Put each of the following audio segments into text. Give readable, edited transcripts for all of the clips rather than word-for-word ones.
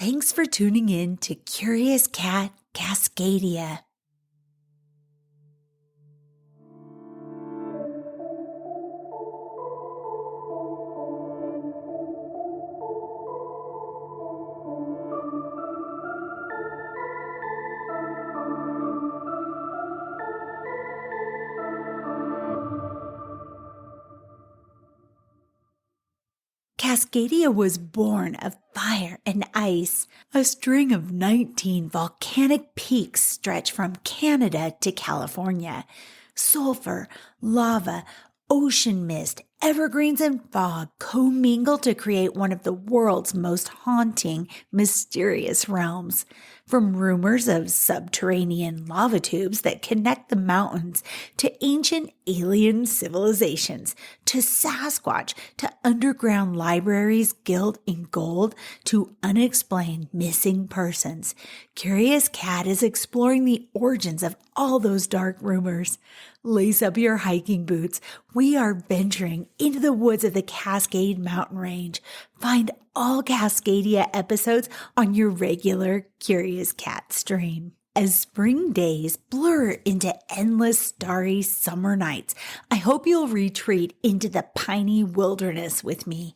Thanks for tuning in to Curious Cat Cascadia. Cascadia was born of fire and ice. A string of 19 volcanic peaks stretch from Canada to California. Sulfur, lava, ocean mist, evergreens, and fog commingle to create one of the world's most haunting, mysterious realms. From rumors of subterranean lava tubes that connect the mountains to ancient alien civilizations, to Sasquatch, to underground libraries gilt in gold, to unexplained missing persons, Curious Cat is exploring the origins of all those dark rumors. Lace up your hiking boots. We are venturing into the woods of the Cascade Mountain Range. Find all Cascadia episodes on your regular Curious Cat stream. As spring days blur into endless starry summer nights, I hope you'll retreat into the piney wilderness with me.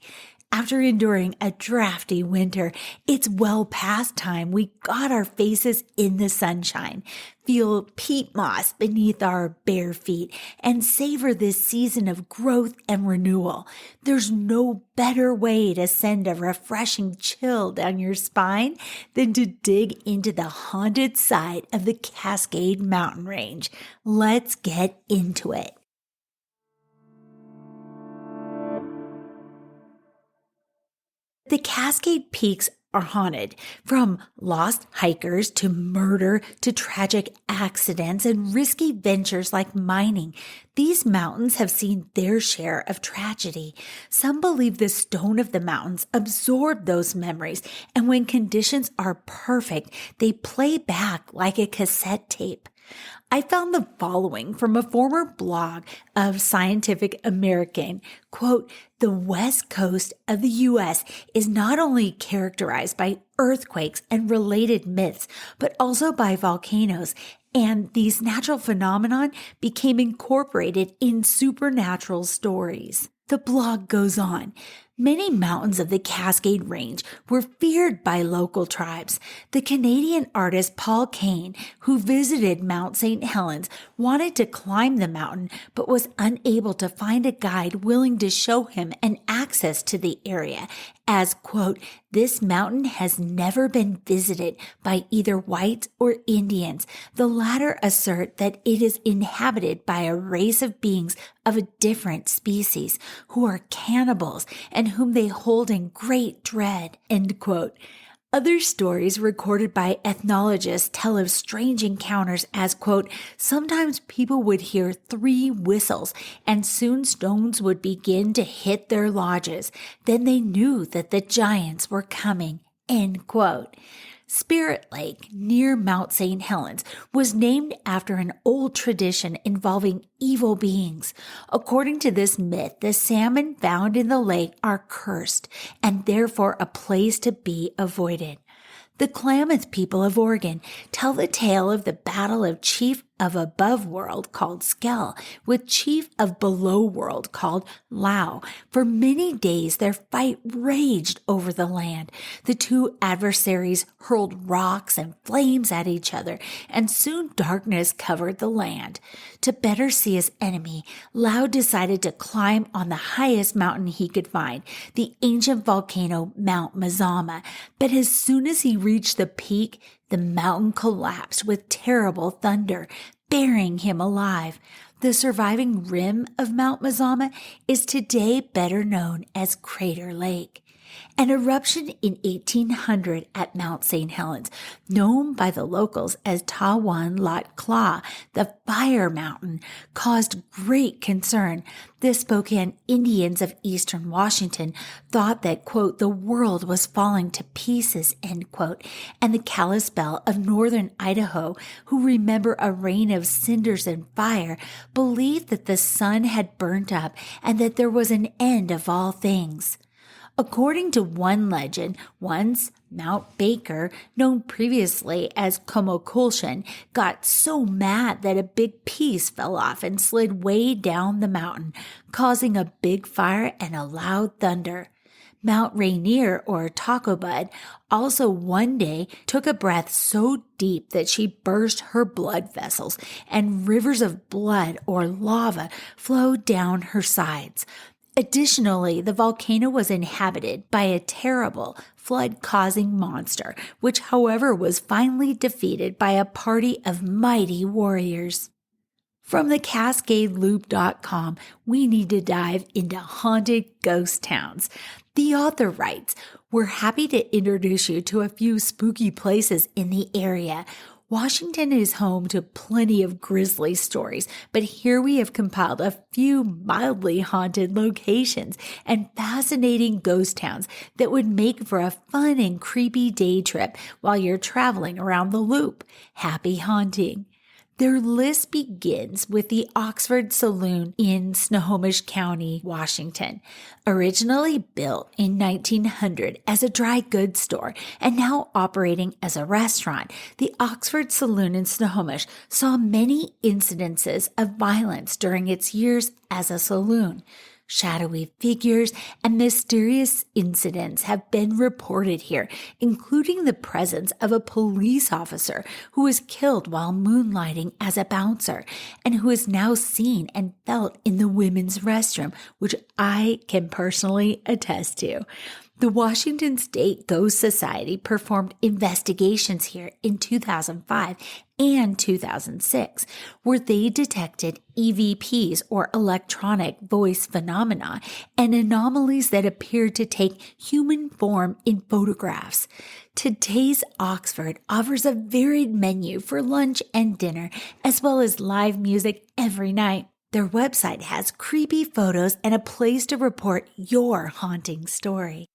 After enduring a drafty winter, it's well past time we got our faces in the sunshine, feel peat moss beneath our bare feet, and savor this season of growth and renewal. There's no better way to send a refreshing chill down your spine than to dig into the haunted side of the Cascade Mountain Range. Let's get into it. The Cascade Peaks are haunted, from lost hikers to murder to tragic accidents and risky ventures like mining. These mountains have seen their share of tragedy. Some believe the stone of the mountains absorbed those memories, and when conditions are perfect, they play back like a cassette tape. I found the following from a former blog of Scientific American. Quote, "The west coast of the U.S. is not only characterized by earthquakes and related myths, but also by volcanoes, and these natural phenomena became incorporated in supernatural stories." The blog goes on. Many mountains of the Cascade Range were feared by local tribes. The Canadian artist Paul Kane, who visited Mount St. Helens, wanted to climb the mountain but was unable to find a guide willing to show him an access to the area, as, quote, "This mountain has never been visited by either whites or Indians. The latter assert that it is inhabited by a race of beings of a different species who are cannibals and whom they hold in great dread," end quote. Other stories recorded by ethnologists tell of strange encounters as, quote, "Sometimes people would hear 3 whistles and soon stones would begin to hit their lodges. Then they knew that the giants were coming," end quote. Spirit Lake, near Mount St. Helens, was named after an old tradition involving evil beings. According to this myth, the salmon found in the lake are cursed and therefore a place to be avoided. The Klamath people of Oregon tell the tale of the battle of Chief of Above World called Skell with Chief of Below World called Lau. For many days their fight raged over the land. The two adversaries hurled rocks and flames at each other, and soon darkness covered the land. To better see his enemy, Lau decided to climb on the highest mountain he could find, the ancient volcano Mount Mazama. But as soon as he reached the peak, the mountain collapsed with terrible thunder, burying him alive. The surviving rim of Mount Mazama is today better known as Crater Lake. An eruption in 1800 at Mount St. Helens, known by the locals as Tawan Lat Kla, the Fire Mountain, caused great concern. The Spokane Indians of eastern Washington thought that, quote, "the world was falling to pieces," end quote, and the Kalispel of northern Idaho, who remember a rain of cinders and fire, believed that the sun had burnt up and that there was an end of all things. According to one legend, once Mount Baker, known previously as Comocultion, got so mad that a big piece fell off and slid way down the mountain, causing a big fire and a loud thunder. Mount Rainier, or Taco Bud, also one day took a breath so deep that she burst her blood vessels, and rivers of blood or lava flowed down her sides. Additionally, the volcano was inhabited by a terrible flood-causing monster, which, however, was finally defeated by a party of mighty warriors. From the CascadeLoop.com, we need to dive into haunted ghost towns. The author writes, "We're happy to introduce you to a few spooky places in the area. Washington is home to plenty of grisly stories, but here we have compiled a few mildly haunted locations and fascinating ghost towns that would make for a fun and creepy day trip while you're traveling around the loop. Happy haunting." Their list begins with the Oxford Saloon in Snohomish County, Washington. Originally built in 1900 as a dry goods store and now operating as a restaurant, the Oxford Saloon in Snohomish saw many incidences of violence during its years as a saloon. Shadowy figures and mysterious incidents have been reported here, including the presence of a police officer who was killed while moonlighting as a bouncer and who is now seen and felt in the women's restroom, which I can personally attest to. The Washington State Ghost Society performed investigations here in 2005 and 2006, where they detected EVPs or electronic voice phenomena and anomalies that appeared to take human form in photographs. Today's Oxford offers a varied menu for lunch and dinner, as well as live music every night. Their website has creepy photos and a place to report your haunting story.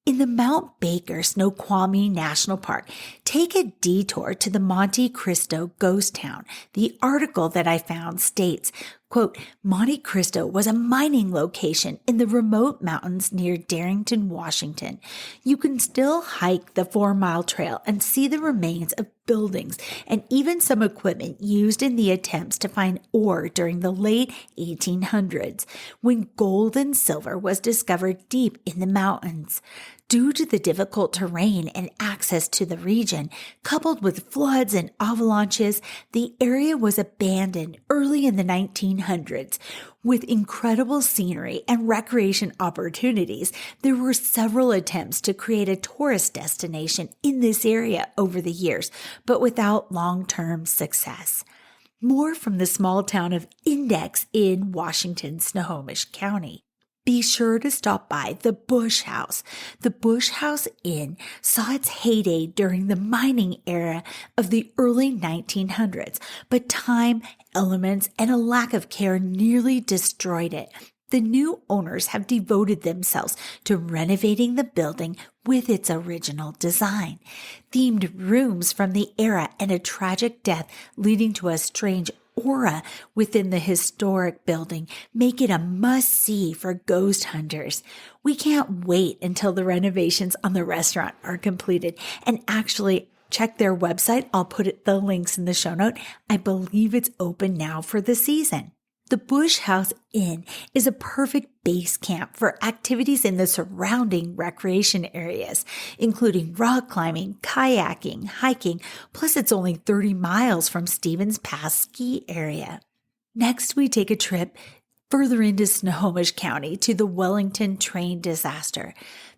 In the Mount Baker Snoqualmie National Park, take a detour to the Monte Cristo ghost town. The article that I found states, quote, "Monte Cristo was a mining location in the remote mountains near Darrington, Washington. You can still hike the 4-mile trail and see the remains of buildings and even some equipment used in the attempts to find ore during the late 1800s, when gold and silver was discovered deep in the mountains. Due to the difficult terrain and access to the region, coupled with floods and avalanches, the area was abandoned early in the 1900s. With incredible scenery and recreation opportunities, there were several attempts to create a tourist destination in this area over the years, but without long-term success." More from the small town of Index in Washington's Snohomish County. Be sure to stop by the Bush House. The Bush House Inn saw its heyday during the mining era of the early 1900s, but time, elements, and a lack of care nearly destroyed it. The new owners have devoted themselves to renovating the building with its original design. Themed rooms from the era and a tragic death leading to a strange aura within the historic building make it a must-see for ghost hunters. We can't wait until the renovations on the restaurant are completed, and actually check their website. I'll put the links in the show note. I believe it's open now for the season. The Bush House Inn is a perfect base camp for activities in the surrounding recreation areas, including rock climbing, kayaking, hiking, plus it's only 30 miles from Stevens Pass ski area. Next, we take a trip further into Snohomish County to the Wellington train disaster.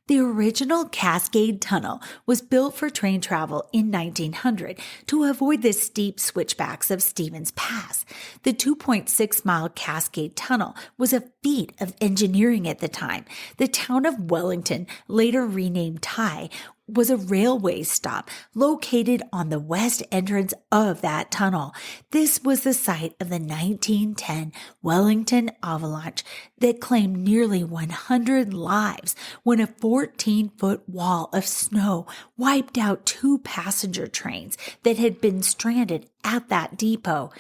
The original Cascade Tunnel was built for train travel in 1900 to avoid the steep switchbacks of Stevens Pass. The 2.6-mile Cascade Tunnel was a feat of engineering at the time. The town of Wellington, later renamed Ty, was a railway stop located on the west entrance of that tunnel. This was the site of the 1910 Wellington avalanche that claimed nearly 100 lives when a 14-foot wall of snow wiped out 2 passenger trains that had been stranded at that depot.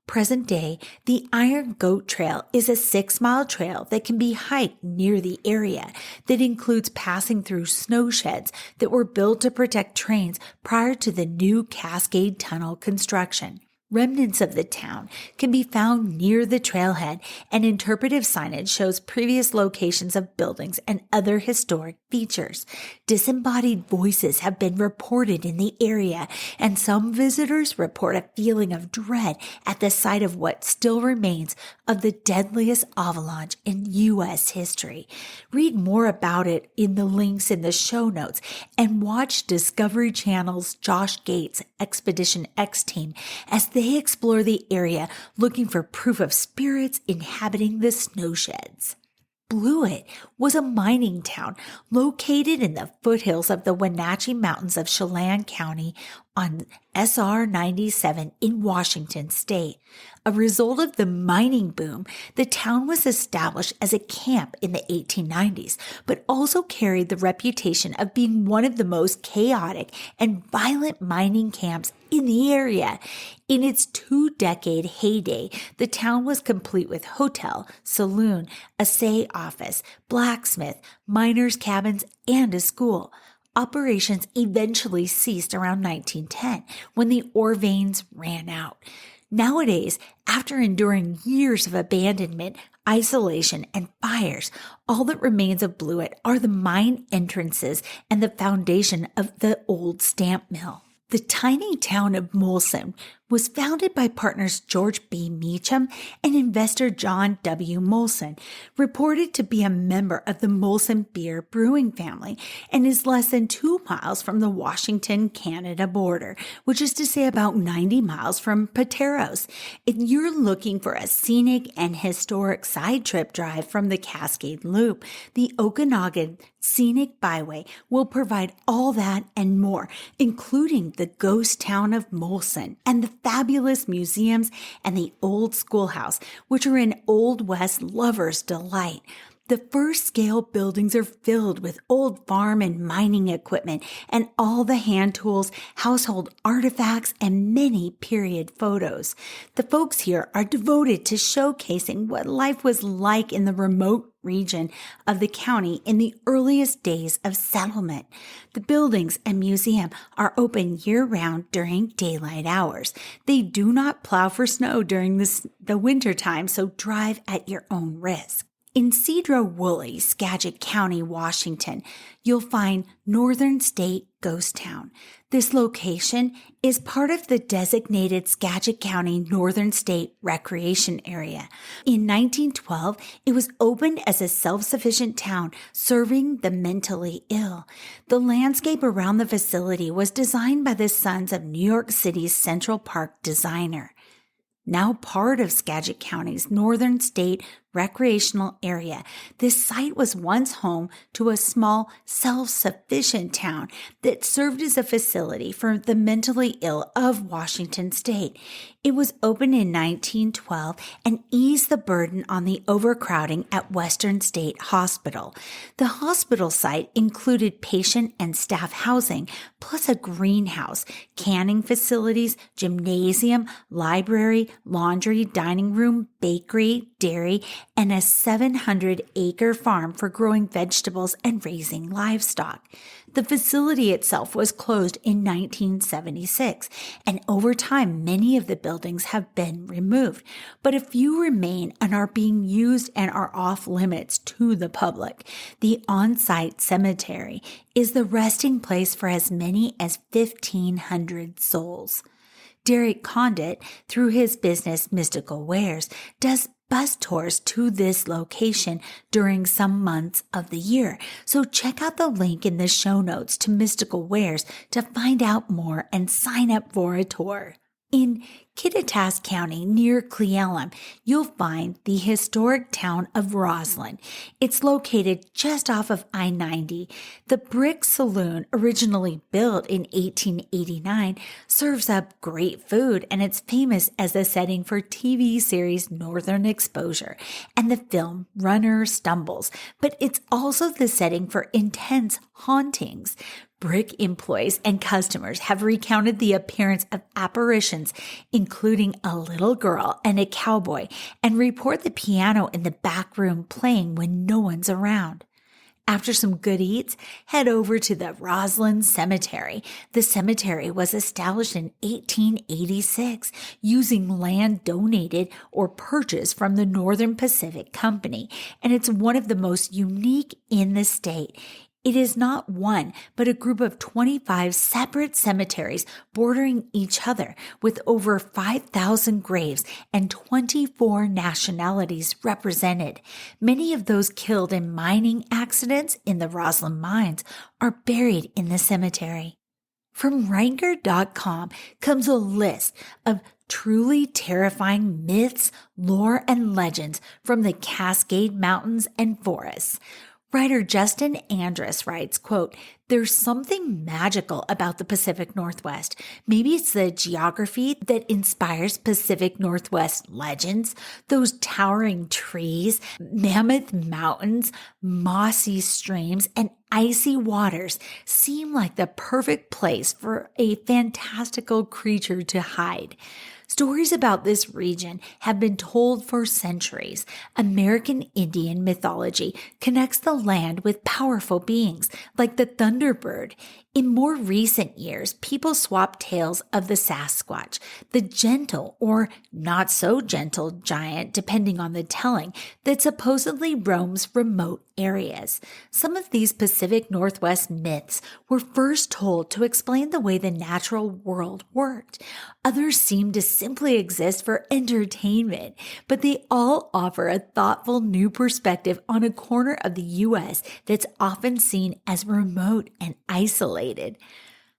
Present day, the Iron Goat Trail is a 6-mile trail that can be hiked near the area that includes passing through snow sheds that were built to protect trains prior to the new Cascade Tunnel construction. Remnants of the town can be found near the trailhead, and interpretive signage shows previous locations of buildings and other historic features. Disembodied voices have been reported in the area, and some visitors report a feeling of dread at the sight of what still remains of the deadliest avalanche in U.S. history. Read more about it in the links in the show notes, and watch Discovery Channel's Josh Gates Expedition X team as they explore the area looking for proof of spirits inhabiting the snow sheds. Blewett was a mining town located in the foothills of the Wenatchee Mountains of Chelan County on SR 97 in Washington state. A result of the mining boom, the town was established as a camp in the 1890s, but also carried the reputation of being one of the most chaotic and violent mining camps in the area. In its 2-decade heyday, the town was complete with hotel, saloon, assay office, blacksmith, miners' cabins, and a school. Operations eventually ceased around 1910 when the ore veins ran out. Nowadays, after enduring years of abandonment, isolation, and fires, all that remains of Blewett are the mine entrances and the foundation of the old stamp mill. The tiny town of Molson was founded by partners George B. Meacham and investor John W. Molson, reported to be a member of the Molson beer brewing family, and is less than 2 miles from the Washington-Canada border, which is to say about 90 miles from Pateros. If you're looking for a scenic and historic side trip drive from the Cascade Loop, the Okanagan Scenic Byway will provide all that and more, including the ghost town of Molson and the fabulous museums and the old schoolhouse, which are an Old West lover's delight. The first scale buildings are filled with old farm and mining equipment and all the hand tools, household artifacts, and many period photos. The folks here are devoted to showcasing what life was like in the remote region of the county in the earliest days of settlement. The buildings and museum are open year-round during daylight hours. They do not plow for snow during the winter time, so drive at your own risk. In Cedro-Woolley, Skagit County, Washington, you'll find Northern State Ghost Town. This location is part of the designated Skagit County Northern State Recreation Area. In 1912, it was opened as a self-sufficient town serving the mentally ill. The landscape around the facility was designed by the sons of New York City's Central Park designer. Now part of Skagit County's Northern State Recreational Area, this site was once home to a small self-sufficient town that served as a facility for the mentally ill of Washington state. It was opened in 1912 and eased the burden on the overcrowding at Western State Hospital. The hospital site included patient and staff housing, plus a greenhouse, canning facilities, gymnasium, library, laundry, dining room, bakery, dairy, and a 700-acre farm for growing vegetables and raising livestock. The facility itself was closed in 1976, and over time, many of the buildings have been removed, but a few remain and are being used and are off limits to the public. The on-site cemetery is the resting place for as many as 1,500 souls. Derek Condit, through his business Mystical Wares, does bus tours to this location during some months of the year. So check out the link in the show notes to Mystical Wares to find out more and sign up for a tour. In Kittitas County, near Cle Elum, you'll find the historic town of Roslyn. It's located just off of I-90. The Brick Saloon, originally built in 1889, serves up great food, and it's famous as the setting for TV series Northern Exposure and the film Runner Stumbles, but it's also the setting for intense hauntings. Brick employees and customers have recounted the appearance of apparitions, including a little girl and a cowboy, and report the piano in the back room playing when no one's around. After some good eats, head over to the Roslyn Cemetery. The cemetery was established in 1886 using land donated or purchased from the Northern Pacific Company, and it's one of the most unique in the state. It is not one, but a group of 25 separate cemeteries bordering each other with over 5,000 graves and 24 nationalities represented. Many of those killed in mining accidents in the Roslyn mines are buried in the cemetery. From Ranker.com comes a list of truly terrifying myths, lore, and legends from the Cascade Mountains and forests. Writer Justin Andrus writes, quote, "There's something magical about the Pacific Northwest. Maybe it's the geography that inspires Pacific Northwest legends. Those towering trees, mammoth mountains, mossy streams, and icy waters seem like the perfect place for a fantastical creature to hide. Stories about this region have been told for centuries. American Indian mythology connects the land with powerful beings like the Thunderbird. In more recent years, people swap tales of the Sasquatch, the gentle or not so gentle giant, depending on the telling, that supposedly roams remote areas. Some of these Pacific Northwest myths were first told to explain the way the natural world worked. Others seem to simply exist for entertainment, but they all offer a thoughtful new perspective on a corner of the U.S. that's often seen as remote and isolated.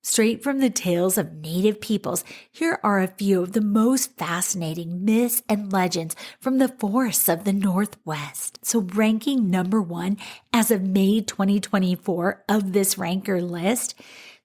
Straight from the tales of native peoples, here are a few of the most fascinating myths and legends from the forests of the Northwest. So ranking number 1 as of May 2024 of this ranker list,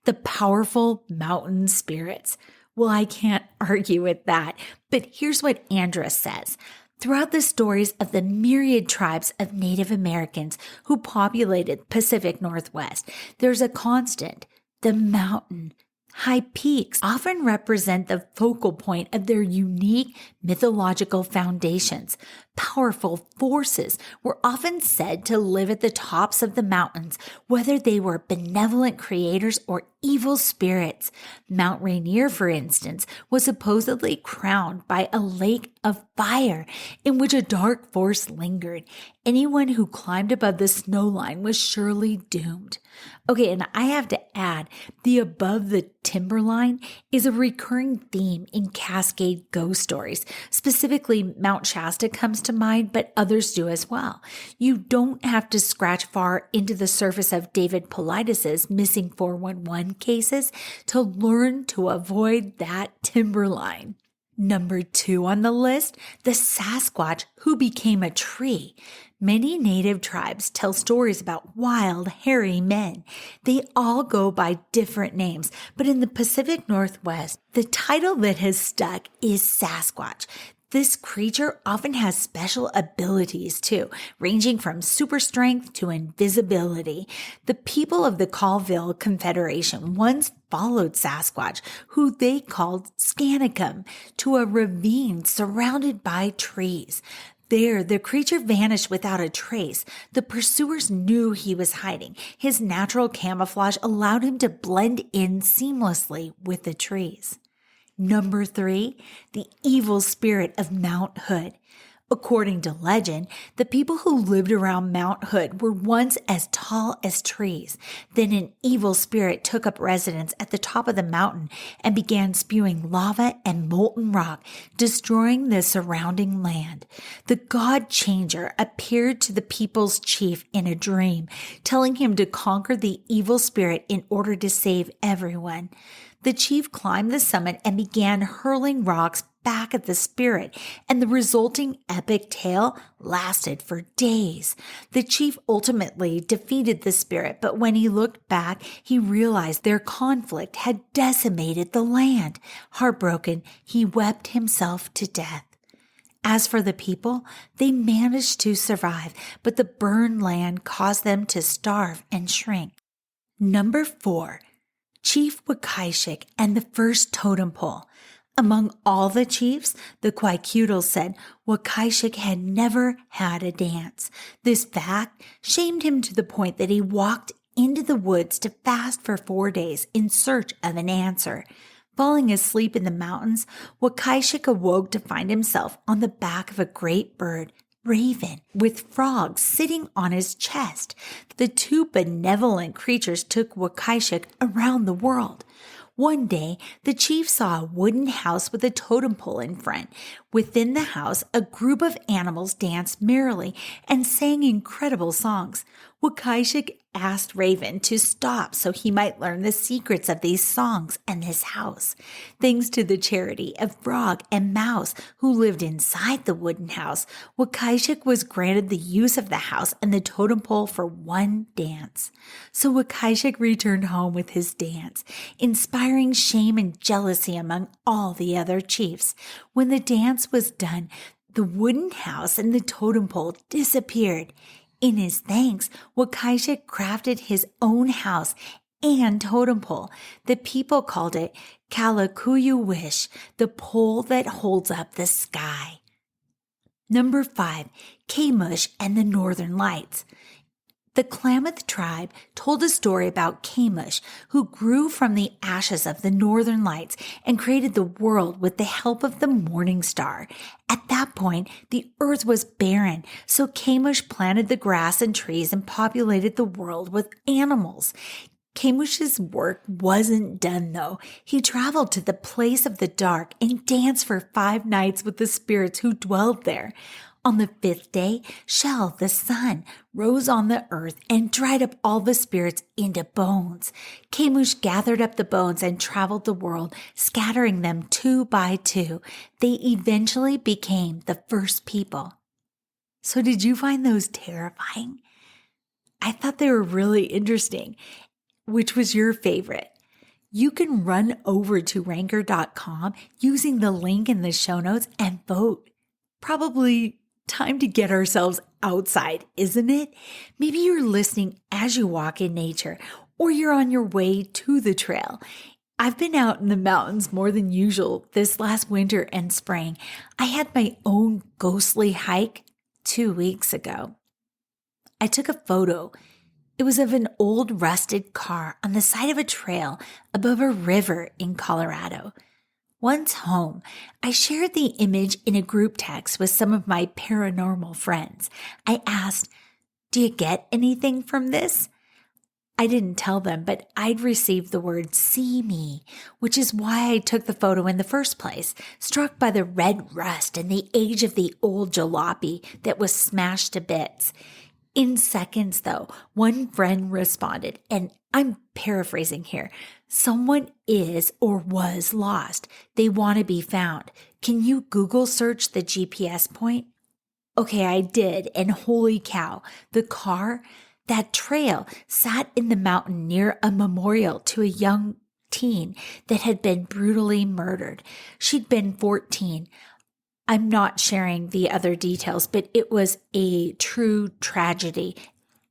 the powerful mountain spirits. Well, I can't argue with that, but here's what Andrus says. Throughout the stories of the myriad tribes of Native Americans who populated Pacific Northwest, there's a constant. The mountain. High peaks often represent the focal point of their unique mythological foundations. Powerful forces were often said to live at the tops of the mountains, whether they were benevolent creators or evil spirits. Mount Rainier, for instance, was supposedly crowned by a lake of fire in which a dark force lingered. Anyone who climbed above the snow line was surely doomed. Okay, and I have to add, the above the timberline is a recurring theme in Cascade ghost stories. Specifically, Mount Shasta comes to mind, but others do as well. You don't have to scratch far into the surface of David Paulides' missing 411 cases to learn to avoid that timberline. Number 2 on the list, the Sasquatch who became a tree. Many native tribes tell stories about wild, hairy men. They all go by different names, but in the Pacific Northwest, the title that has stuck is Sasquatch. This creature often has special abilities too, ranging from super strength to invisibility. The people of the Colville Confederation once followed Sasquatch, who they called Scanicum, to a ravine surrounded by trees. There, the creature vanished without a trace. The pursuers knew he was hiding. His natural camouflage allowed him to blend in seamlessly with the trees. Number 3, the evil spirit of Mount Hood. According to legend, the people who lived around Mount Hood were once as tall as trees. Then an evil spirit took up residence at the top of the mountain and began spewing lava and molten rock, destroying the surrounding land. The god changer appeared to the people's chief in a dream, telling him to conquer the evil spirit in order to save everyone. The chief climbed the summit and began hurling rocks back at the spirit, and the resulting epic tale lasted for days. The chief ultimately defeated the spirit, but when he looked back, he realized their conflict had decimated the land. Heartbroken, he wept himself to death. As for the people, they managed to survive, but the burned land caused them to starve and shrink. Number 4, Chief Wakaishik and the first totem pole. Among all the chiefs, the Kwaikutl said Wakaishik had never had a dance. This fact shamed him to the point that he walked into the woods to fast for 4 days in search of an answer. Falling asleep in the mountains, Wakaishik awoke to find himself on the back of a great bird, Raven, with frogs sitting on his chest. The two benevolent creatures took Wakaishik around the world. One day, the chief saw a wooden house with a totem pole in front. Within the house, a group of animals danced merrily and sang incredible songs. Wakaishik asked Raven to stop so he might learn the secrets of these songs and this house. Thanks to the charity of Frog and Mouse who lived inside the wooden house, Wakaishik was granted the use of the house and the totem pole for one dance. So Wakaishik returned home with his dance, inspiring shame and jealousy among all the other chiefs. When the dance was done, the wooden house and the totem pole disappeared. In his thanks, Wakaishik crafted his own house and totem pole. The people called it Kalakuyu Wish, the pole that holds up the sky. Number 5, Kamush and the Northern Lights. The Klamath tribe told a story about Kamush, who grew from the ashes of the northern lights and created the world with the help of the morning star. At that point, the earth was barren, so Kamush planted the grass and trees and populated the world with animals. Kamush's work wasn't done, though. He traveled to the place of the dark and danced for 5 nights with the spirits who dwelled there. On the 5th day, Shel, the sun, rose on the earth and dried up all the spirits into bones. Kamush gathered up the bones and traveled the world, scattering them 2 by 2. They eventually became the first people. So did you find those terrifying? I thought they were really interesting. Which was your favorite? You can run over to ranker.com using the link in the show notes and vote. Probably time to get ourselves outside, isn't it? Maybe you're listening as you walk in nature, or you're on your way to the trail. I've been out in the mountains more than usual this last winter and spring. I had my own ghostly hike 2 weeks ago. I took a photo. It was of an old rusted car on the side of a trail above a river in Colorado. Once home, I shared the image in a group text with some of my paranormal friends. I asked, "Do you get anything from this?" I didn't tell them, but I'd received the word "see me," which is why I took the photo in the first place, struck by the red rust and the age of the old jalopy that was smashed to bits. In seconds, though, one friend responded, and I'm paraphrasing here. "Someone is or was lost. They want to be found. Can you Google search the GPS point?" Okay, I did, and holy cow, the car, that trail, sat in the mountain near a memorial to a young teen that had been brutally murdered. She'd been 14. I'm not sharing the other details, but it was a true tragedy.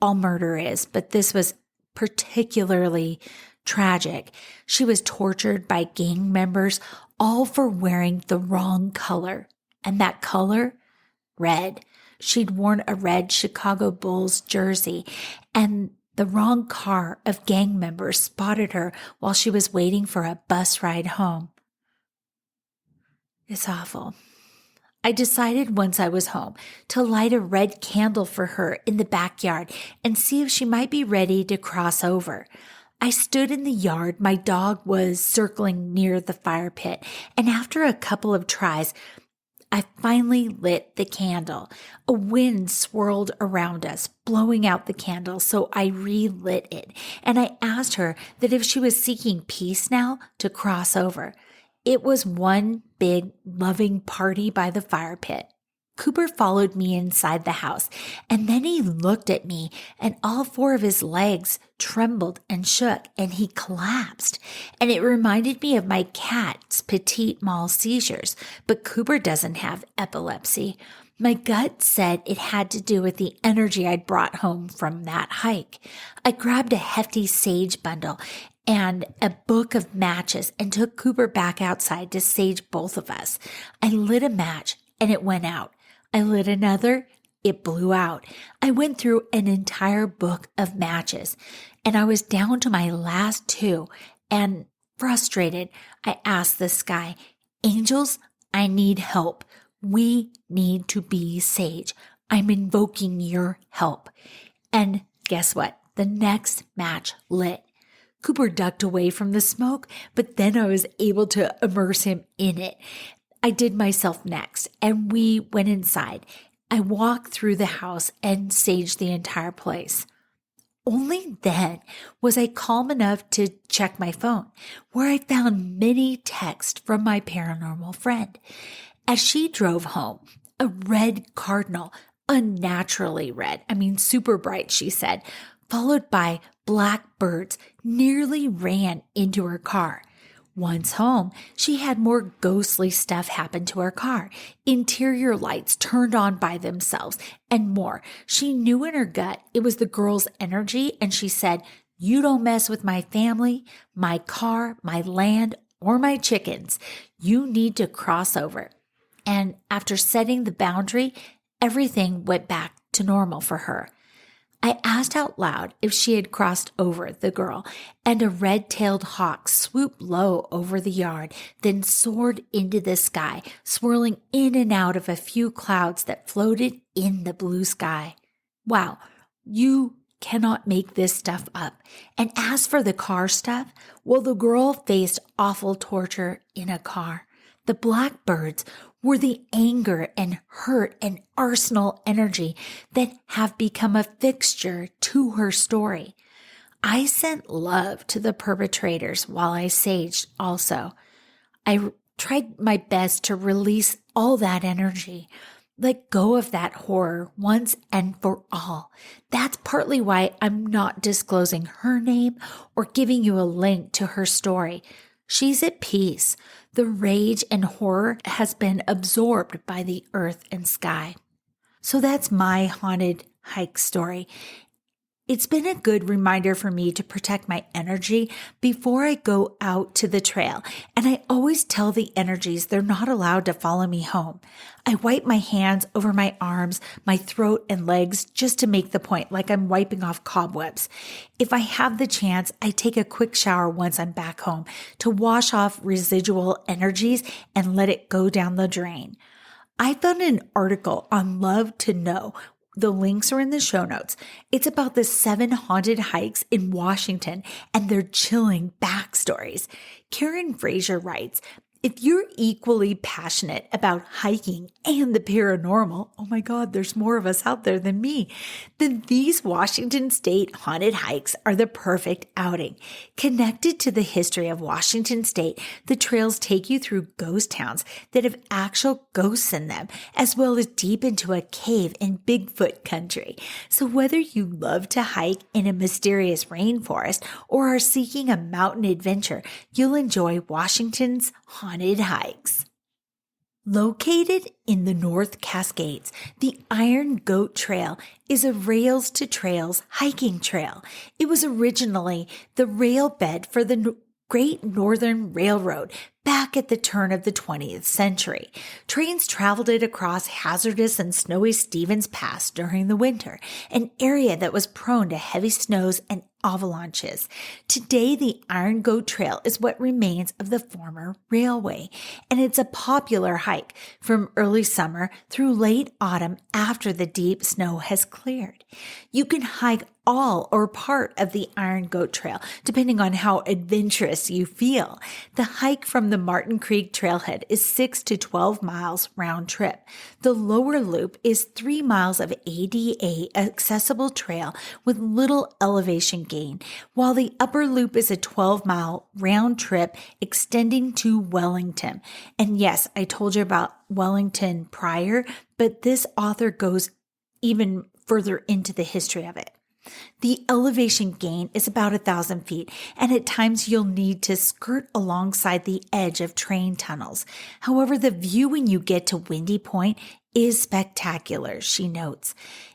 All murder is, but this was particularly tragic. She was tortured by gang members, all for wearing the wrong color. And that color? Red. She'd worn a red Chicago Bulls jersey, and the wrong car of gang members spotted her while she was waiting for a bus ride home. It's awful. I decided once I was home to light a red candle for her in the backyard and see if she might be ready to cross over. I stood in the yard. My dog was circling near the fire pit, and after a couple of tries, I finally lit the candle. A wind swirled around us, blowing out the candle, so I relit it, and I asked her that if she was seeking peace now to cross over. It was one big, loving party by the fire pit. Cooper followed me inside the house, and then he looked at me, and all 4 of his legs trembled and shook, and he collapsed. And it reminded me of my cat's petit mal seizures, but Cooper doesn't have epilepsy. My gut said it had to do with the energy I'd brought home from that hike. I grabbed a hefty sage bundle and a book of matches and took Cooper back outside to sage both of us. I lit a match and it went out. I lit another, it blew out. I went through an entire book of matches and I was down to my last two, and frustrated, I asked the sky, "Angels, I need help. We need to be sage. I'm invoking your help." And guess what? The next match lit. Cooper ducked away from the smoke, but then I was able to immerse him in it. I did myself next, and we went inside. I walked through the house and saged the entire place. Only then was I calm enough to check my phone, where I found many texts from my paranormal friend. As she drove home, a red cardinal, unnaturally red, super bright, she said, followed by black birds, nearly ran into her car. Once home, she had more ghostly stuff happen to her car. Interior lights turned on by themselves and more. She knew in her gut it was the girl's energy, and she said, "You don't mess with my family, my car, my land, or my chickens. You need to cross over." And after setting the boundary, everything went back to normal for her. I asked out loud if she had crossed over the girl, and a red-tailed hawk swooped low over the yard, then soared into the sky, swirling in and out of a few clouds that floated in the blue sky. Wow, you cannot make this stuff up. And as for the car stuff, well, the girl faced awful torture in a car. The blackbirds were the anger and hurt and arsenal energy that have become a fixture to her story. I sent love to the perpetrators while I saged also. I tried my best to release all that energy, let go of that horror once and for all. That's partly why I'm not disclosing her name or giving you a link to her story. She's at peace. The rage and horror has been absorbed by the earth and sky. So that's my haunted hike story. It's been a good reminder for me to protect my energy before I go out to the trail. And I always tell the energies they're not allowed to follow me home. I wipe my hands over my arms, my throat, and legs just to make the point, like I'm wiping off cobwebs. If I have the chance, I take a quick shower once I'm back home to wash off residual energies and let it go down the drain. I found an article on Love to Know. The links are in the show notes. It's about the 7 haunted hikes in Washington and their chilling backstories. Karen Fraser writes, "If you're equally passionate about hiking and the paranormal, oh my God, there's more of us out there than me, then these Washington State haunted hikes are the perfect outing. Connected to the history of Washington State, the trails take you through ghost towns that have actual ghosts in them, as well as deep into a cave in Bigfoot country. So whether you love to hike in a mysterious rainforest or are seeking a mountain adventure, you'll enjoy Washington's haunted hikes." Located in the North Cascades, the Iron Goat Trail is a rails to trails hiking trail. It was originally the rail bed for the Great Northern Railroad back at the turn of the 20th century. Trains traveled it across hazardous and snowy Stevens Pass during the winter, an area that was prone to heavy snows and avalanches. Today, the Iron Goat Trail is what remains of the former railway, and it's a popular hike from early summer through late autumn after the deep snow has cleared. You can hike all or part of the Iron Goat Trail, depending on how adventurous you feel. The hike from the Martin Creek trailhead is 6 to 12 miles round trip. The lower loop is 3 miles of ADA accessible trail with little elevation gain, while the upper loop is a 12-mile round trip extending to Wellington. And yes, I told you about Wellington prior, but this author goes even further into the history of it. The elevation gain is about 1,000 feet, and at times you'll need to skirt alongside the edge of train tunnels. However, the view when you get to Windy Point is spectacular, she notes.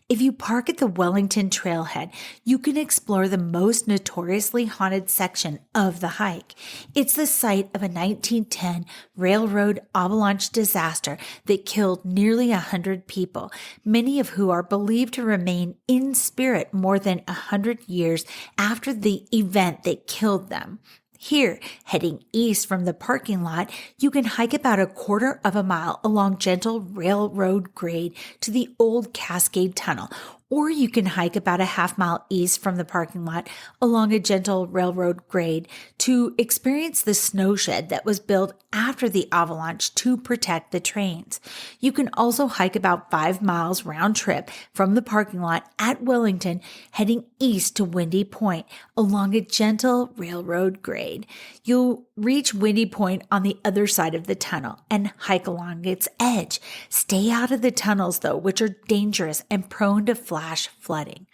If you park at the Wellington Trailhead, you can explore the most notoriously haunted section of the hike. It's the site of a 1910 railroad avalanche disaster that killed nearly 100 people, many of who are believed to remain in spirit more than 100 years after the event that killed them. Here, heading east from the parking lot, you can hike about 1/4 of a mile along gentle railroad grade to the old Cascade Tunnel, or you can hike about 1/2 mile east from the parking lot along a gentle railroad grade to experience the snow shed that was built after the avalanche to protect the trains. You can also hike about 5 miles round trip from the parking lot at Wellington, heading east to Windy Point along a gentle railroad grade. You'll reach Windy Point on the other side of the tunnel and hike along its edge. Stay out of the tunnels though, which are dangerous and prone to flash flooding.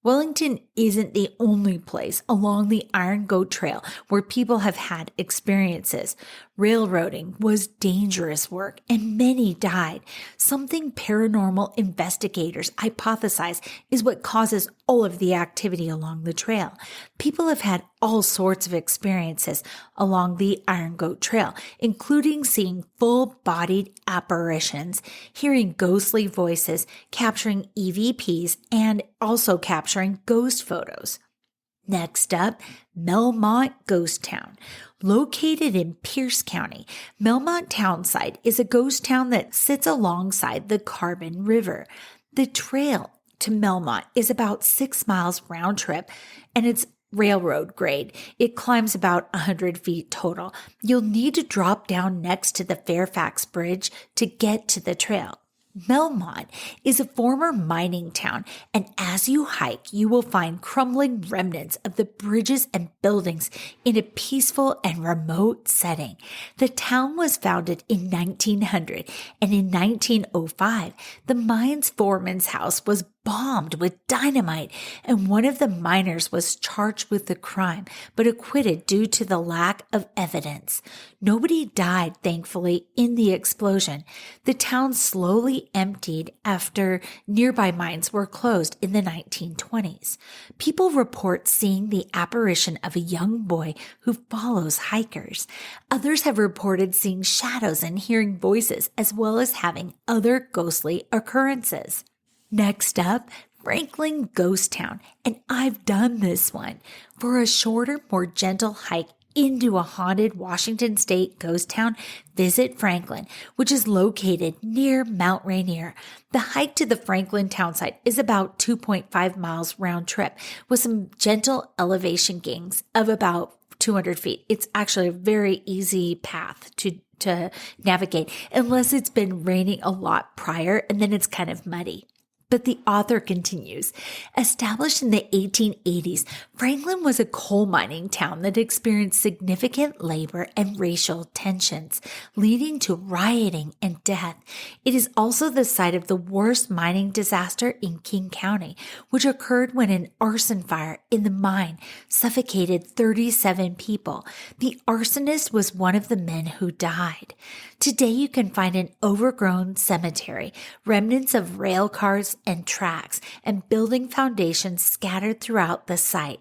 Wellington isn't the only place along the Iron Goat Trail where people have had experiences. Railroading was dangerous work and many died. Something paranormal investigators hypothesize is what causes all of the activity along the trail. People have had all sorts of experiences along the Iron Goat Trail, including seeing full-bodied apparitions, hearing ghostly voices, capturing EVPs, and also capturing ghost photos. Next up, Melmont Ghost Town. Located in Pierce County, Melmont Townsite is a ghost town that sits alongside the Carbon River. The trail to Melmont is about 6 miles round trip, and it's railroad grade. It climbs about 100 feet total. You'll need to drop down next to the Fairfax Bridge to get to the trail. Melmont is a former mining town, and as you hike, you will find crumbling remnants of the bridges and buildings in a peaceful and remote setting. The town was founded in 1900, and in 1905, the mine's foreman's house was bombed with dynamite, and one of the miners was charged with the crime, but acquitted due to the lack of evidence. Nobody died, thankfully, in the explosion. The town slowly emptied after nearby mines were closed in the 1920s. People report seeing the apparition of a young boy who follows hikers. Others have reported seeing shadows and hearing voices, as well as having other ghostly occurrences. Next up, Franklin Ghost Town, and I've done this one. For a shorter, more gentle hike into a haunted Washington State ghost town, visit Franklin, which is located near Mount Rainier. The hike to the Franklin townsite is about 2.5 miles round trip with some gentle elevation gains of about 200 feet. It's actually a very easy path to navigate unless it's been raining a lot prior, and then it's kind of muddy. But the author continues, established in the 1880s, Franklin was a coal mining town that experienced significant labor and racial tensions, leading to rioting and death. It is also the site of the worst mining disaster in King County, which occurred when an arson fire in the mine suffocated 37 people. The arsonist was one of the men who died. Today you can find an overgrown cemetery, remnants of rail cars and tracks, and building foundations scattered throughout the site.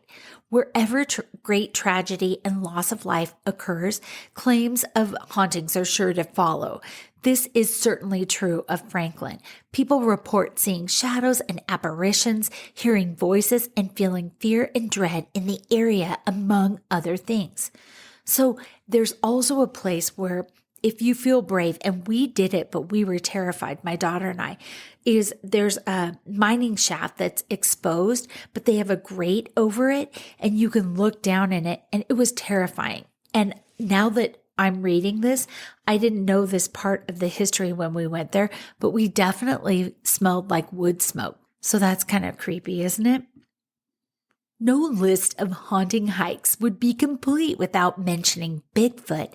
Wherever great tragedy and loss of life occurs, claims of hauntings are sure to follow. This is certainly true of Franklin. People report seeing shadows and apparitions, hearing voices, and feeling fear and dread in the area, among other things. So there's also a place where if you feel brave, and we did it, but we were terrified, my daughter and I, there's a mining shaft that's exposed, but they have a grate over it and you can look down in it, and it was terrifying. And now that I'm reading this, I didn't know this part of the history when we went there, but we definitely smelled like wood smoke. So that's kind of creepy, isn't it? No list of haunting hikes would be complete without mentioning Bigfoot.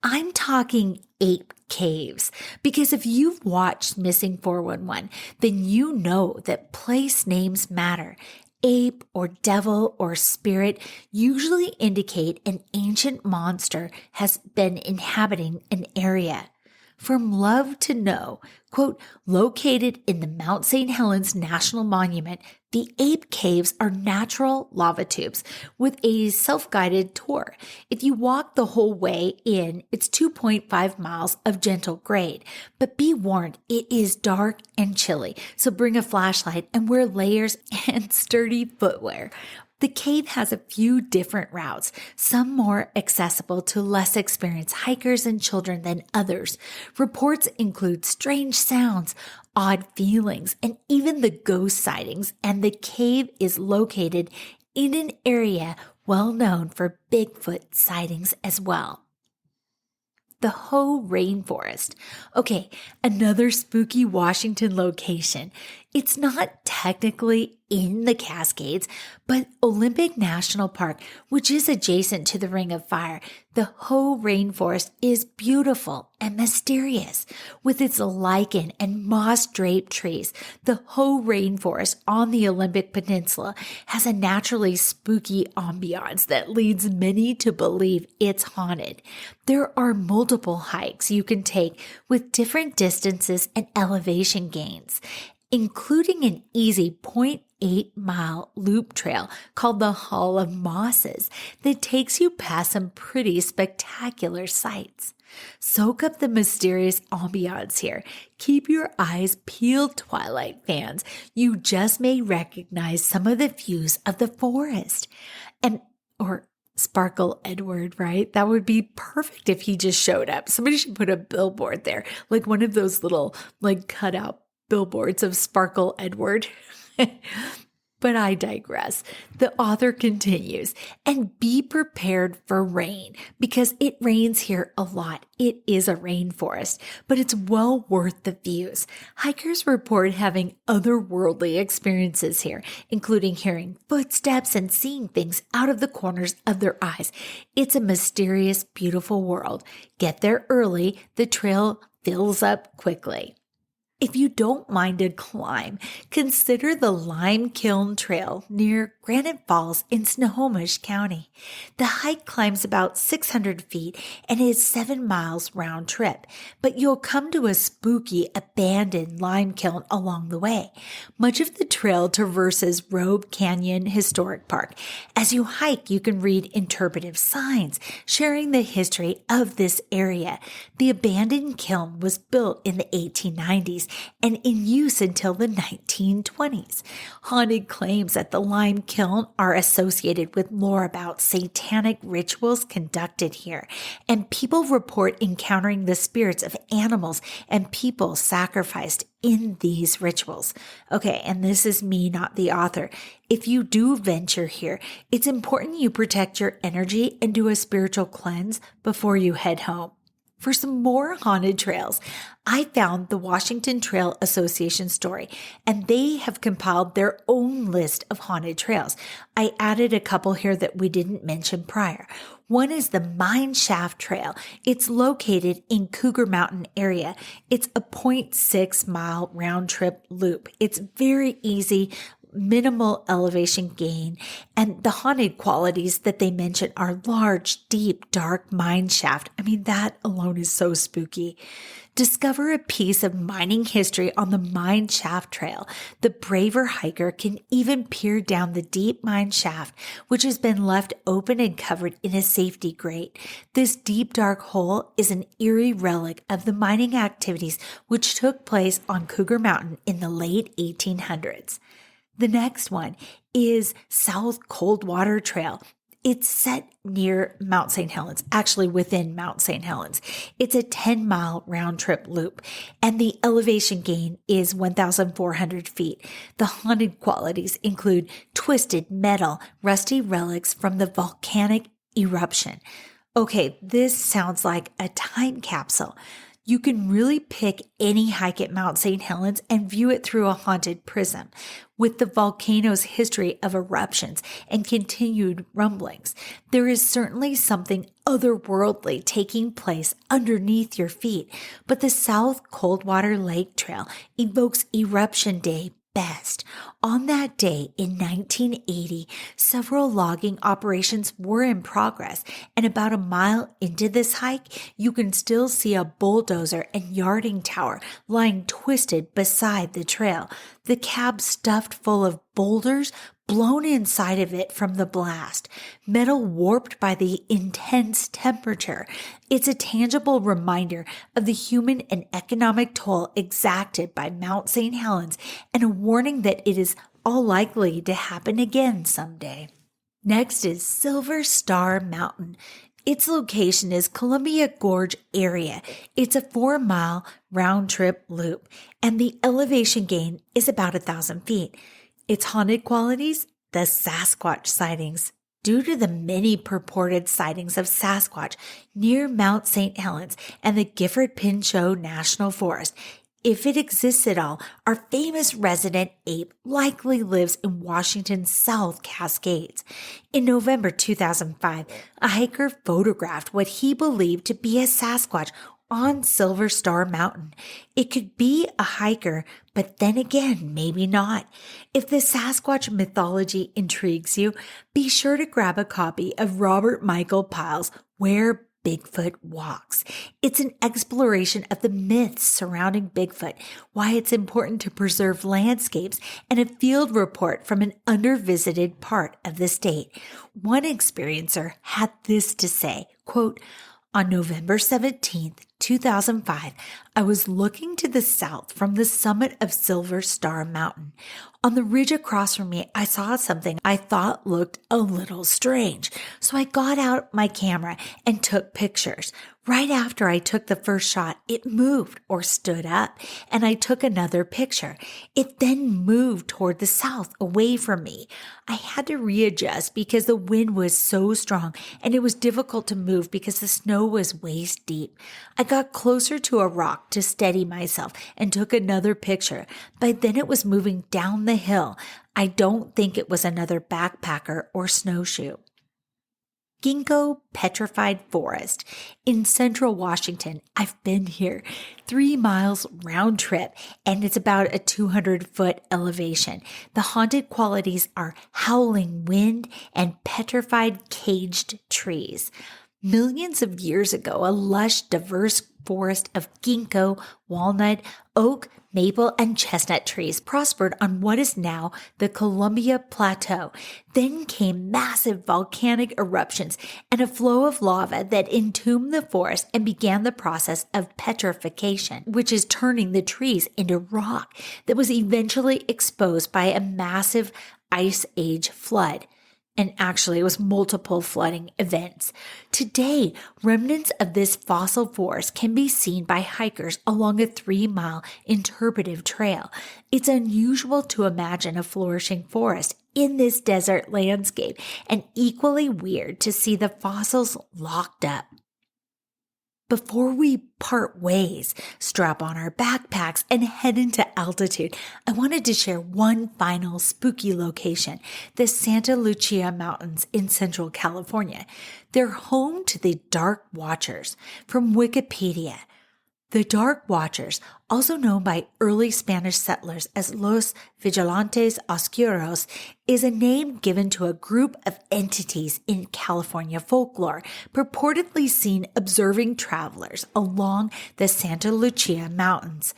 I'm talking ape caves, because if you've watched Missing 411, then you know that place names matter. Ape or devil or spirit usually indicate an ancient monster has been inhabiting an area. From Love to Know, quote, located in the Mount St. Helens National Monument, the ape caves are natural lava tubes with a self-guided tour. If you walk the whole way in, it's 2.5 miles of gentle grade. But be warned, it is dark and chilly, so bring a flashlight and wear layers and sturdy footwear. The cave has a few different routes, some more accessible to less experienced hikers and children than others. Reports include strange sounds, odd feelings, and even the ghost sightings, and the cave is located in an area well known for Bigfoot sightings as well. The Hoh Rainforest. Okay, another spooky Washington location. It's not technically in the Cascades, but Olympic National Park, which is adjacent to the Ring of Fire, the Hoh Rainforest is beautiful and mysterious. With its lichen and moss-draped trees, the Hoh Rainforest on the Olympic Peninsula has a naturally spooky ambiance that leads many to believe it's haunted. There are multiple hikes you can take with different distances and elevation gains, including an easy 0.8-mile loop trail called the Hall of Mosses that takes you past some pretty spectacular sights. Soak up the mysterious ambiance here. Keep your eyes peeled, Twilight fans. You just may recognize some of the views of the forest. Or Sparkle Edward, right? That would be perfect if he just showed up. Somebody should put a billboard there, like one of those little cutout billboards of Sparkle Edward. But I digress. The author continues, and be prepared for rain because it rains here a lot. It is a rainforest, but it's well worth the views. Hikers report having otherworldly experiences here, including hearing footsteps and seeing things out of the corners of their eyes. It's a mysterious, beautiful world. Get there early. The trail fills up quickly. If you don't mind a climb, consider the Lime Kiln Trail near Granite Falls in Snohomish County. The hike climbs about 600 feet and is 7 miles round trip, but you'll come to a spooky abandoned lime kiln along the way. Much of the trail traverses Robe Canyon Historic Park. As you hike, you can read interpretive signs sharing the history of this area. The abandoned kiln was built in the 1890s and in use until the 1920s. Haunted claims at the lime kiln are associated with lore about satanic rituals conducted here, and people report encountering the spirits of animals and people sacrificed in these rituals. Okay, and this is me, not the author. If you do venture here, it's important you protect your energy and do a spiritual cleanse before you head home. For some more haunted trails, I found the Washington Trail Association story, and they have compiled their own list of haunted trails. I added a couple here that we didn't mention prior. One is the Mine Shaft Trail. It's located in Cougar Mountain area. It's a 0.6 mile round trip loop. It's very easy, minimal elevation gain, and the haunted qualities that they mention are large, deep, dark mine shaft. I mean, that alone is so spooky. Discover a piece of mining history on the Mine Shaft Trail. The braver hiker can even peer down the deep mine shaft, which has been left open and covered in a safety grate. This deep, dark hole is an eerie relic of the mining activities which took place on Cougar Mountain in the late 1800s. The next one is South Coldwater Trail. It's set near Mount St. Helens, actually within Mount St. Helens. It's a 10-mile round-trip loop, and the elevation gain is 1,400 feet. The haunted qualities include twisted metal, rusty relics from the volcanic eruption. Okay, this sounds like a time capsule. You can really pick any hike at Mount St. Helens and view it through a haunted prism, with the volcano's history of eruptions and continued rumblings. There is certainly something otherworldly taking place underneath your feet, but the South Coldwater Lake Trail evokes Eruption Day best. On that day in 1980, several logging operations were in progress, and about a mile into this hike, you can still see a bulldozer and yarding tower lying twisted beside the trail, the cab stuffed full of boulders blown inside of it from the blast, metal warped by the intense temperature. It's a tangible reminder of the human and economic toll exacted by Mount St. Helens and a warning that it is all likely to happen again someday. Next is Silver Star Mountain. Its location is Columbia Gorge area. It's a 4-mile round-trip loop, and the elevation gain is about 1,000 feet. Its haunted qualities, the Sasquatch sightings. Due to the many purported sightings of Sasquatch near Mount St. Helens and the Gifford-Pinchot National Forest, if it exists at all, our famous resident ape likely lives in Washington's South Cascades. In November 2005, a hiker photographed what he believed to be a Sasquatch on Silver Star Mountain. It could be a hiker, but then again, maybe not. If the Sasquatch mythology intrigues you, be sure to grab a copy of Robert Michael Pyle's Where Bigfoot Walks. It's an exploration of the myths surrounding Bigfoot, why it's important to preserve landscapes, and a field report from an undervisited part of the state. One experiencer had this to say, quote, "On November 17th, 2005, I was looking to the south from the summit of Silver Star Mountain. On the ridge across from me, I saw something I thought looked a little strange. So I got out my camera and took pictures. Right after I took the first shot, it moved or stood up, and I took another picture. It then moved toward the south away from me. I had to readjust because the wind was so strong and it was difficult to move because the snow was waist deep. I got closer to a rock to steady myself and took another picture. By then it was moving down the hill. I don't think it was another backpacker or snowshoe." Ginkgo Petrified Forest in central Washington. I've been here. 3 miles round trip, and it's about a 200-foot elevation. The haunted qualities are howling wind and petrified caged trees. Millions of years ago, a lush, diverse forest of ginkgo, walnut, oak, maple, and chestnut trees prospered on what is now the Columbia Plateau. Then came massive volcanic eruptions and a flow of lava that entombed the forest and began the process of petrification, which is turning the trees into rock that was eventually exposed by a massive ice age flood. And actually, it was multiple flooding events. Today, remnants of this fossil forest can be seen by hikers along a 3-mile interpretive trail. It's unusual to imagine a flourishing forest in this desert landscape, and equally weird to see the fossils locked up. Before we part ways, strap on our backpacks and head into altitude, I wanted to share one final spooky location, the Santa Lucia Mountains in Central California. They're home to the Dark Watchers. From Wikipedia, the Dark Watchers, also known by early Spanish settlers as Los Vigilantes Oscuros, is a name given to a group of entities in California folklore, purportedly seen observing travelers along the Santa Lucia Mountains.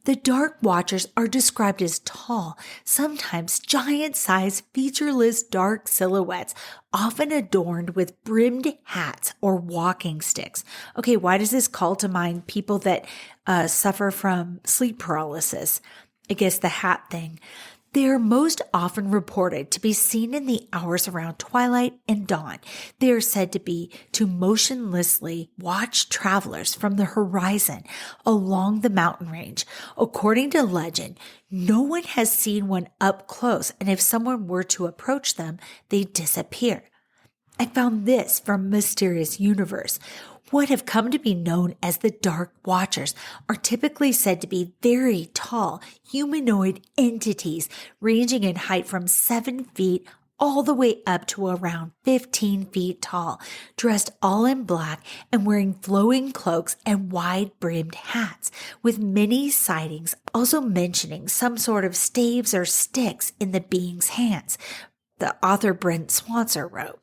The Dark Watchers are described as tall, sometimes giant-sized, featureless dark silhouettes, often adorned with brimmed hats or walking sticks. Okay, why does this call to mind people that suffer from sleep paralysis? I guess the hat thing. They are most often reported to be seen in the hours around twilight and dawn. They are said to motionlessly watch travelers from the horizon along the mountain range. According to legend, no one has seen one up close, and if someone were to approach them, they disappear. I found this from Mysterious Universe. What have come to be known as the Dark Watchers are typically said to be very tall, humanoid entities ranging in height from 7 feet all the way up to around 15 feet tall, dressed all in black and wearing flowing cloaks and wide-brimmed hats, with many sightings also mentioning some sort of staves or sticks in the being's hands, the author Brent Swanser wrote.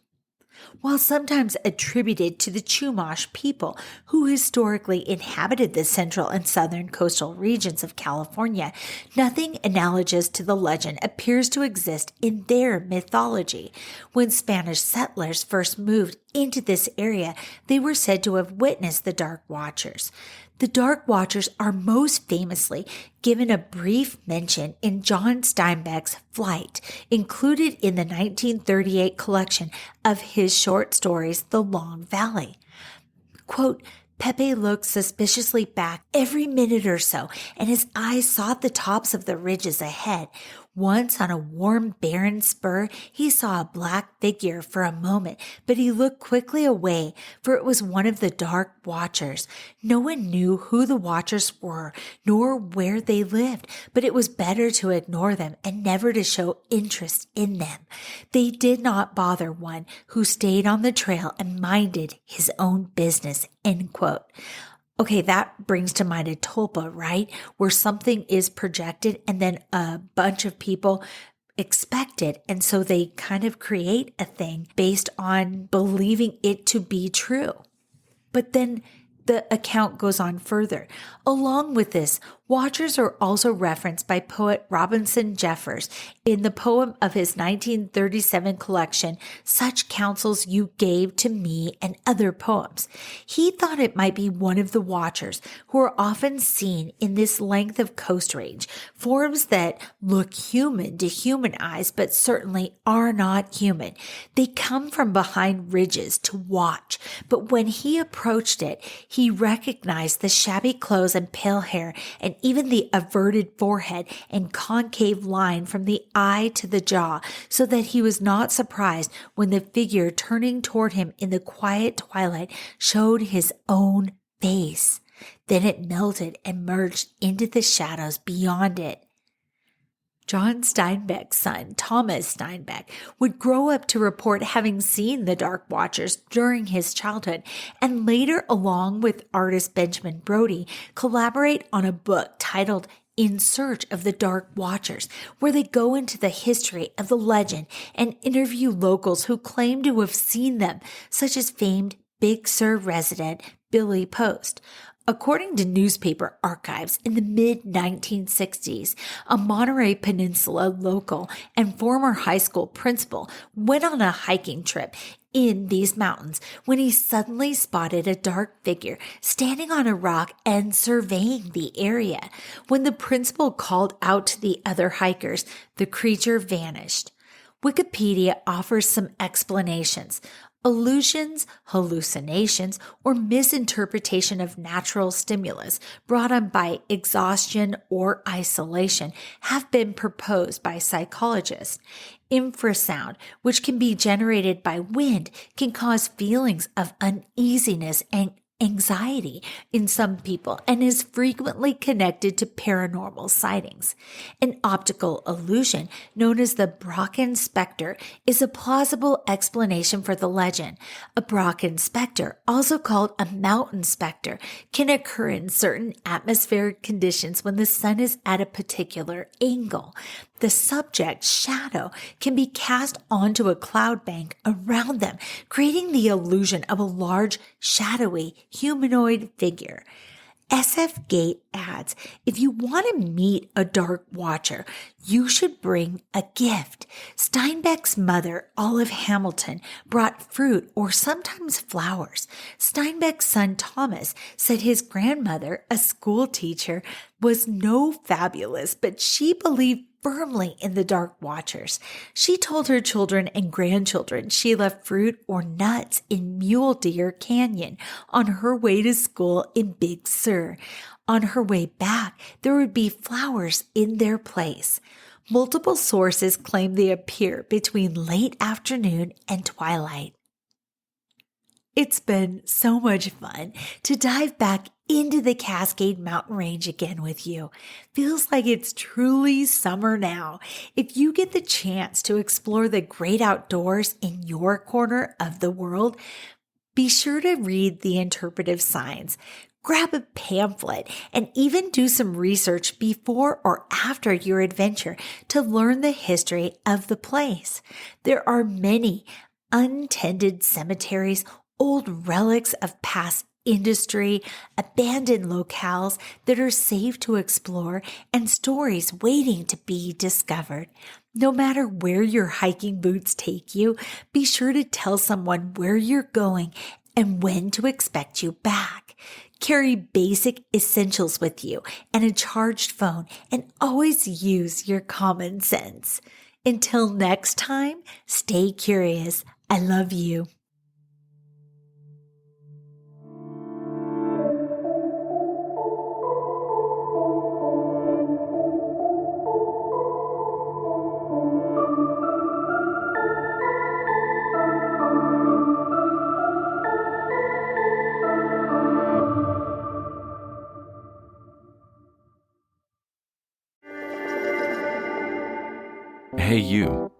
While sometimes attributed to the Chumash people who historically inhabited the central and southern coastal regions of California, nothing analogous to the legend appears to exist in their mythology. When Spanish settlers first moved into this area, they were said to have witnessed the Dark Watchers. The Dark Watchers are most famously given a brief mention in John Steinbeck's Flight, included in the 1938 collection of his short stories, The Long Valley. Quote, Pepe looked suspiciously back every minute or so, and his eyes sought the tops of the ridges ahead. Once on a warm, barren spur, he saw a black figure for a moment, but he looked quickly away, for it was one of the Dark Watchers. No one knew who the Watchers were, nor where they lived, but it was better to ignore them and never to show interest in them. They did not bother one who stayed on the trail and minded his own business, end quote. Okay, that brings to mind a tulpa, right? Where something is projected and then a bunch of people expect it. And so they kind of create a thing based on believing it to be true. But then the account goes on further. Along with this, Watchers are also referenced by poet Robinson Jeffers in the poem of his 1937 collection, Such Counsels You Gave to Me and Other Poems. He thought it might be one of the Watchers who are often seen in this length of coast range, forms that look human to human eyes but certainly are not human. They come from behind ridges to watch, but when he approached it, he recognized the shabby clothes and pale hair and even the averted forehead and concave line from the eye to the jaw, so that he was not surprised when the figure turning toward him in the quiet twilight showed his own face. Then it melted and merged into the shadows beyond it. John Steinbeck's son, Thomas Steinbeck, would grow up to report having seen the Dark Watchers during his childhood, and later, along with artist Benjamin Brody, collaborate on a book titled In Search of the Dark Watchers, where they go into the history of the legend and interview locals who claim to have seen them, such as famed Big Sur resident Billy Post. According to newspaper archives, in the mid-1960s, a Monterey Peninsula local and former high school principal went on a hiking trip in these mountains when he suddenly spotted a dark figure standing on a rock and surveying the area. When the principal called out to the other hikers, the creature vanished. Wikipedia offers some explanations. Illusions, hallucinations, or misinterpretation of natural stimulus brought on by exhaustion or isolation have been proposed by psychologists. Infrasound, which can be generated by wind, can cause feelings of uneasiness and anxiety in some people and is frequently connected to paranormal sightings. An optical illusion known as the Brocken specter is a plausible explanation for the legend. A Brocken specter, also called a mountain specter, can occur in certain atmospheric conditions when the sun is at a particular angle. The subject's shadow can be cast onto a cloud bank around them, creating the illusion of a large, shadowy, humanoid figure. SF Gate adds, if you want to meet a Dark Watcher, you should bring a gift. Steinbeck's mother, Olive Hamilton, brought fruit or sometimes flowers. Steinbeck's son, Thomas, said his grandmother, a school teacher, was no fabulous, but she believed firmly in the Dark Watchers. She told her children and grandchildren she left fruit or nuts in Mule Deer Canyon on her way to school in Big Sur. On her way back, there would be flowers in their place. Multiple sources claim they appear between late afternoon and twilight. It's been so much fun to dive back into the Cascade Mountain Range again with you. Feels like it's truly summer now. If you get the chance to explore the great outdoors in your corner of the world, be sure to read the interpretive signs. Grab a pamphlet and even do some research before or after your adventure to learn the history of the place. There are many untended cemeteries, old relics of past industry, abandoned locales that are safe to explore, and stories waiting to be discovered. No matter where your hiking boots take you, be sure to tell someone where you're going and when to expect you back. Carry basic essentials with you and a charged phone, and always use your common sense. Until next time, stay curious. I love you. Hey, you.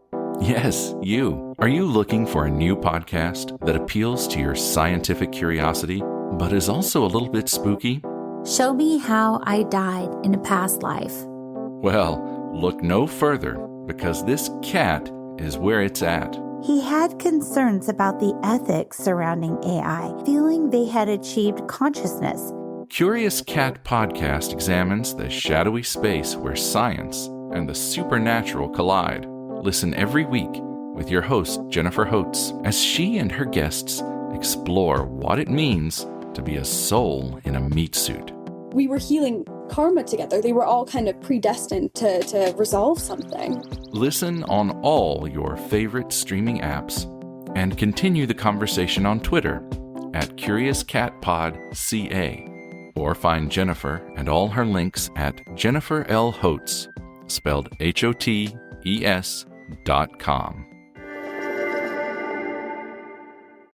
Yes, you. Are you looking for a new podcast that appeals to your scientific curiosity, but is also a little bit spooky? Show me how I died in a past life. Well, look no further, because this cat is where it's at. He had concerns about the ethics surrounding AI, feeling they had achieved consciousness. Curious Cat Podcast examines the shadowy space where science and the supernatural collide. Listen every week with your host, Jennifer Holtz, as she and her guests explore what it means to be a soul in a meat suit. We were healing karma together. They were all kind of predestined to resolve something. Listen on all your favorite streaming apps and continue the conversation on Twitter at CuriousCatPodCA, or find Jennifer and all her links at Jennifer L. Holtz, spelled HOTES.com.